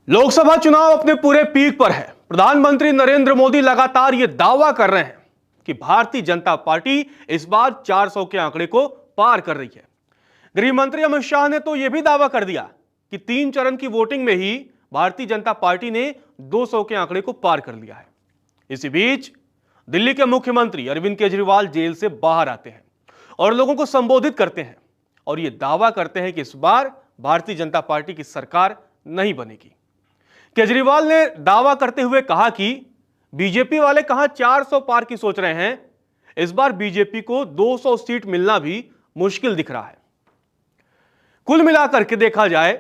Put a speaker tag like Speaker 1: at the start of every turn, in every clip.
Speaker 1: लोकसभा चुनाव अपने पूरे पीक पर है। प्रधानमंत्री नरेंद्र मोदी लगातार यह दावा कर रहे हैं कि भारतीय जनता पार्टी इस बार 400 के आंकड़े को पार कर रही है। गृह मंत्री अमित शाह ने तो यह भी दावा कर दिया कि 3 चरण की वोटिंग में ही भारतीय जनता पार्टी ने 200 के आंकड़े को पार कर लिया है। इसी बीच दिल्ली के मुख्यमंत्री अरविंद केजरीवाल जेल से बाहर आते हैं और लोगों को संबोधित करते हैं और यह दावा करते हैं कि इस बार भारतीय जनता पार्टी की सरकार नहीं बनेगी। केजरीवाल ने दावा करते हुए कहा कि बीजेपी वाले कहां 400 पार की सोच रहे हैं, इस बार बीजेपी को 200 सीट मिलना भी मुश्किल दिख रहा है। कुल मिलाकर के देखा जाए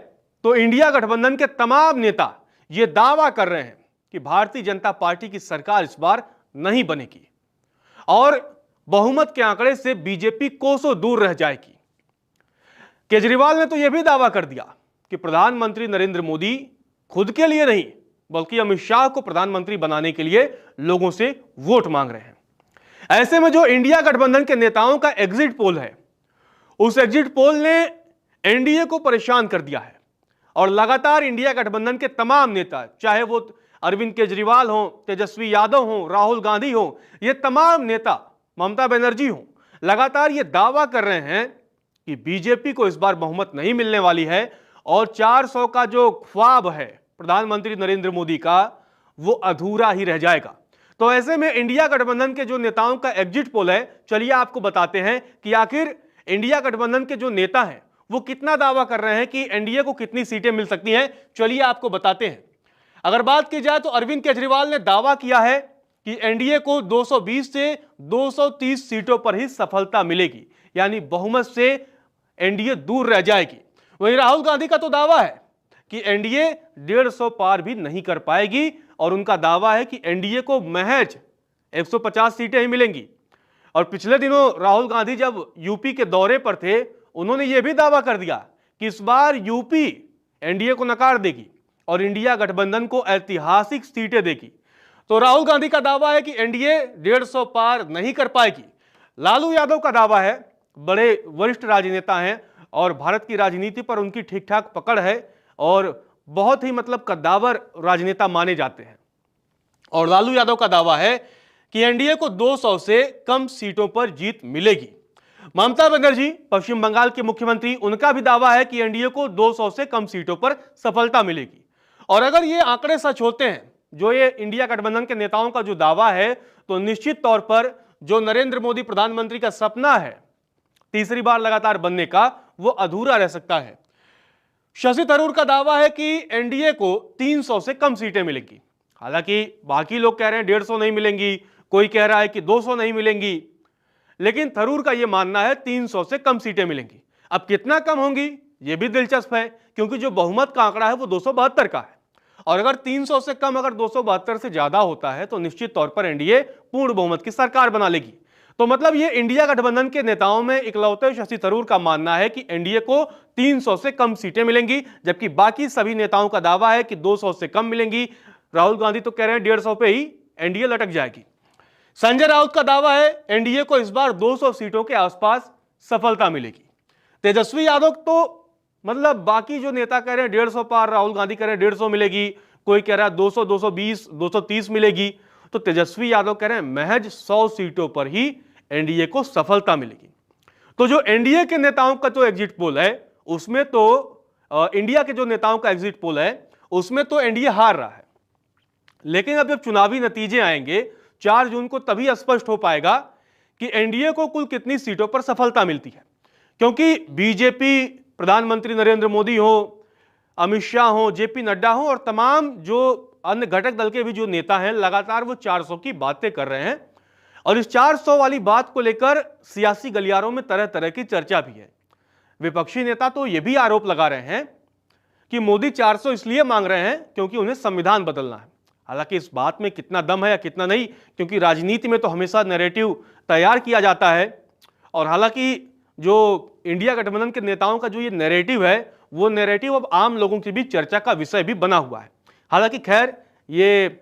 Speaker 1: तो इंडिया गठबंधन के तमाम नेता यह दावा कर रहे हैं कि भारतीय जनता पार्टी की सरकार इस बार नहीं बनेगी और बहुमत के आंकड़े से बीजेपी कोसों दूर रह जाएगी। केजरीवाल ने तो यह भी दावा कर दिया कि प्रधानमंत्री नरेंद्र मोदी खुद के लिए नहीं बल्कि अमित शाह को प्रधानमंत्री बनाने के लिए लोगों से वोट मांग रहे हैं। ऐसे में जो इंडिया गठबंधन के नेताओं का एग्जिट पोल है, उस एग्जिट पोल ने एनडीए को परेशान कर दिया है और लगातार इंडिया गठबंधन के तमाम नेता, चाहे वो अरविंद केजरीवाल हो, तेजस्वी यादव हो, राहुल गांधी हो, ये तमाम नेता, ममता बनर्जी हो, लगातार ये दावा कर रहे हैं कि बीजेपी को इस बार बहुमत नहीं मिलने वाली है और 400 का जो ख्वाब है प्रधानमंत्री नरेंद्र मोदी का, वो अधूरा ही रह जाएगा। तो ऐसे में इंडिया गठबंधन के जो नेताओं का एग्जिट पोल है, चलिए आपको बताते हैं कि आखिर इंडिया गठबंधन के जो नेता हैं वो कितना दावा कर रहे हैं कि एनडीए को कितनी सीटें मिल सकती हैं। चलिए आपको बताते हैं। अगर बात की जाए तो अरविंद केजरीवाल ने दावा किया है कि एनडीए को 220 से 230 सीटों पर ही सफलता मिलेगी, यानी बहुमत से एनडीए दूर रह जाएगी। वहीं राहुल गांधी का तो दावा है कि एनडीए 150 पार भी नहीं कर पाएगी और उनका दावा है कि एनडीए को महज 150 सीटें ही मिलेंगी। और पिछले दिनों राहुल गांधी जब यूपी के दौरे पर थे, उन्होंने यह भी दावा कर दिया कि इस बार यूपी एनडीए को नकार देगी और इंडिया गठबंधन को ऐतिहासिक सीटें देगी। तो राहुल गांधी का दावा है कि एनडीए 150 पार नहीं कर पाएगी। लालू यादव का दावा है, बड़े वरिष्ठ राजनेता हैं और भारत की राजनीति पर उनकी ठीक ठाक पकड़ है और बहुत ही कद्दावर राजनेता माने जाते हैं। और लालू यादव का दावा है कि एनडीए को 200 से कम सीटों पर जीत मिलेगी। ममता बनर्जी पश्चिम बंगाल के मुख्यमंत्री, उनका भी दावा है कि एनडीए को 200 से कम सीटों पर सफलता मिलेगी। और अगर ये आंकड़े सच होते हैं, जो ये इंडिया गठबंधन के नेताओं का जो दावा है, तो निश्चित तौर पर जो नरेंद्र मोदी प्रधानमंत्री का सपना है तीसरी बार लगातार बनने का, वो अधूरा रह सकता है। शशि थरूर का दावा है कि एनडीए को 300 से कम सीटें मिलेंगी। हालांकि बाकी लोग कह रहे हैं 150 नहीं मिलेंगी, कोई कह रहा है कि 200 नहीं मिलेंगी, लेकिन थरूर का यह मानना है 300 से कम सीटें मिलेंगी। अब कितना कम होंगी यह भी दिलचस्प है, क्योंकि जो बहुमत का आंकड़ा है वो 272 का है और अगर 300 से कम अगर 272 से ज्यादा होता है तो निश्चित तौर पर एनडीए पूर्ण बहुमत की सरकार बना लेगी। तो ये इंडिया गठबंधन के नेताओं में इकलौते शशि थरूर का मानना है कि एनडीए को 300 से कम सीटें मिलेंगी, जबकि बाकी सभी नेताओं का दावा है कि 200 से कम मिलेंगी। राहुल गांधी तो कह रहे हैं 150 पे ही एनडीए लटक जाएगी। संजय राउत का दावा है एनडीए को इस बार 200 सीटों के आसपास सफलता मिलेगी। तेजस्वी यादव तो बाकी जो नेता कह रहे हैं 150 पार, राहुल गांधी कह रहे हैं 150 मिलेगी, कोई कह रहा है 200, 220, 230 मिलेगी, तो तेजस्वी यादव कह रहे हैं महज 100 सीटों पर ही एनडीए को सफलता मिलेगी। तो जो एनडीए के नेताओं का जो एग्जिट पोल है उसमें तो इंडिया के जो नेताओं का एग्जिट पोल है उसमें तो एनडीए हार रहा है। लेकिन अब जब चुनावी नतीजे आएंगे 4 जून को, तभी स्पष्ट हो पाएगा कि एनडीए को कुल कितनी सीटों पर सफलता मिलती है। क्योंकि बीजेपी, प्रधानमंत्री नरेंद्र मोदी हो, अमित शाह हो, जेपी नड्डा हो और तमाम जो अन्य घटक दल के भी जो नेता हैं, लगातार वो 400 की बातें कर रहे हैं और इस 400 वाली बात को लेकर सियासी गलियारों में तरह तरह की चर्चा भी है। विपक्षी नेता तो यह भी आरोप लगा रहे हैं कि मोदी 400 इसलिए मांग रहे हैं क्योंकि उन्हें संविधान बदलना है। हालांकि इस बात में कितना दम है या कितना नहीं, क्योंकि राजनीति में तो हमेशा नैरेटिव तैयार किया जाता है और हालांकि जो इंडिया गठबंधन के नेताओं का जो ये नैरेटिव है, वो नैरेटिव अब आम लोगों के बीच चर्चा का विषय भी बना हुआ है। हालांकि खैर, ये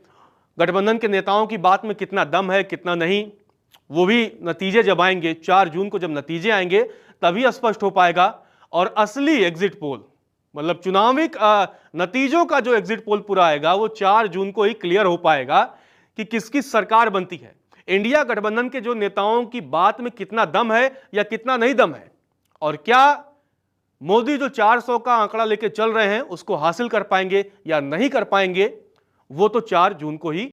Speaker 1: गठबंधन के नेताओं की बात में कितना दम है कितना नहीं, वो भी नतीजे जब आएंगे, 4 जून को जब नतीजे आएंगे तभी स्पष्ट हो पाएगा। और असली एग्जिट पोल मतलब चुनावी नतीजों का जो एग्जिट पोल पूरा आएगा वो 4 जून को ही क्लियर हो पाएगा कि किसकी सरकार बनती है। इंडिया गठबंधन के जो नेताओं की बात में कितना दम है या कितना नहीं दम है, और क्या मोदी जो 400 का आंकड़ा लेके चल रहे हैं उसको हासिल कर पाएंगे या नहीं कर पाएंगे, वो तो 4 जून को ही